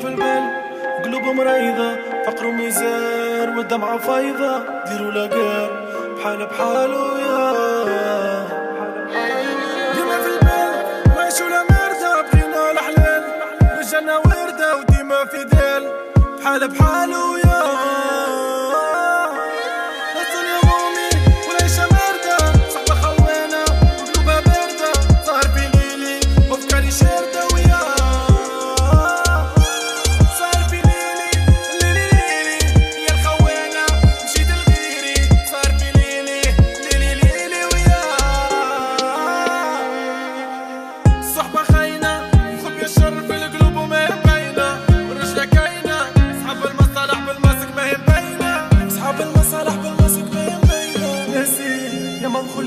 في البال قلوبهم مريضة، فقر وميزان والدمعة فايضة. ديروا لاقال بحال بحالو يا ديما في البال وعيشو لا مردة، بغينا الحلال رجعنا وردة وديما في دال بحال بحالو يا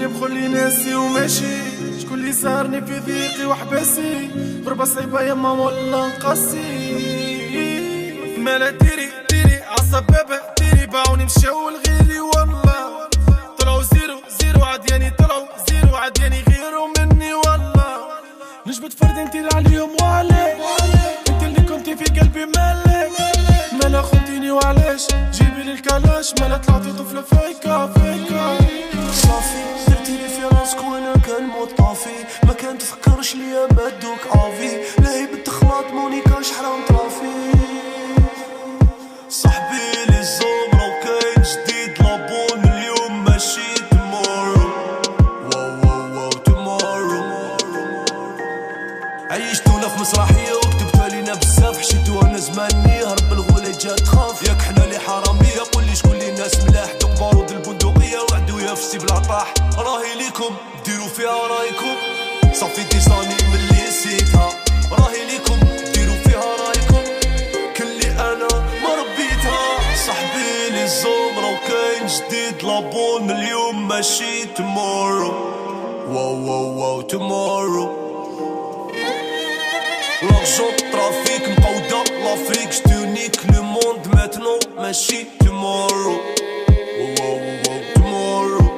مخلي ناسي وماشي. شكون اللي سهرني في ضيقي وحباسي، ضربة صعيبة يما ولا نقاسي. مالا ديري عالسبابة ديري، باعوني مشاو لغيري والله. طلعوا زيرو عدياني، طلعوا زيرو عدياني غيرو مني والله. نجبد فرد انتي عليهم وعليك، انت اللي كنتي في قلبي مالك. مالا خنتيني وعلاش جيبي لي الكلاش، مالا طلعتي طفلة فيكا صافي درتيلي في راسك وانا كان موت طافي. ما كان تفكرش ليا مادوك عافي، لاهي بالتخلاط مونيكاش حرام طرافي. صاحبي لي الزمرة وكاين جديد لابون، اليوم ماشي تمورو. واو تمورو. عيشتونا في مسرحية وكتبتها لينا بزاف، حشيتوها انا زماني هرب الغولة جات تخاف. ياك حنا لي حرامية قولي شكون لي الناس ملاح، دوك بارود البندقية وعدويا في السيب العطاح. راهي ليكم ديروا فيها رايكم، صافي ديساني ملي نسيتها. راهي ليكم ديروا فيها رايكم، كلي انا ما ربيتها. صاحبي لي الزمرة وكاين جديد لابون، اليوم ماشي تمورو. واو تمورو. لارجون ترافيك مقودة لافريك، جتونيك لو موند ماتنو ماشي تمورو. واو تمورو.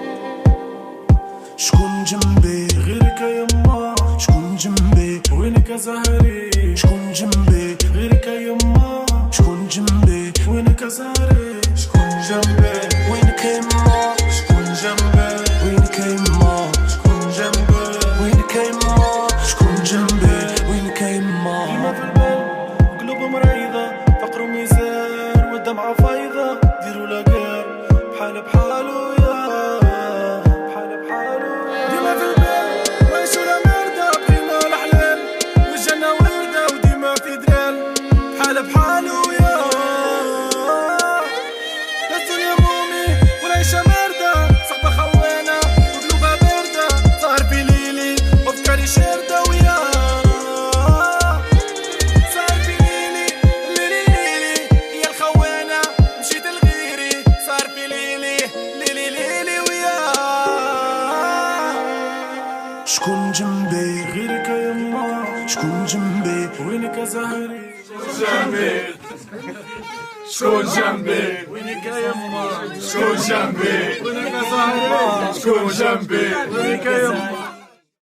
شكون جنبي غيرك يما، شكون جنبي وينك زهري. شكون جنبي غيرك يما، شكون جنبي وينك زهري. شكون جنبي وينك يما، شكون جنبي وينك يما، شكون جنبي وينك يما، شكون جنبي وينك يما. ديما في البال قلوبهم مريضة، فقر وميزان والدمعة فايضة. ديروا لاقال بحال بحالو يا بحال بحالو. ديما في البال وعيشو لا مردة، بغينا الحلال رجعنا وردة وديما في دلال بحال بحالو يا لا الدنيا مومي والعيشة باردة، صحبة خوانة وقلوبها باردة. سهر في ليلي وافكاري شاردة ويا سهر في ليلي يا الخوانة مشيت لغيري. سهر في ليلي ويا شكون جنبي غيرك يما، شكون جنبي وينك زهري. جنبي شكون جنبي وينك يما، شكون جنبي وينك زهري. شكون جنبي وينك يما.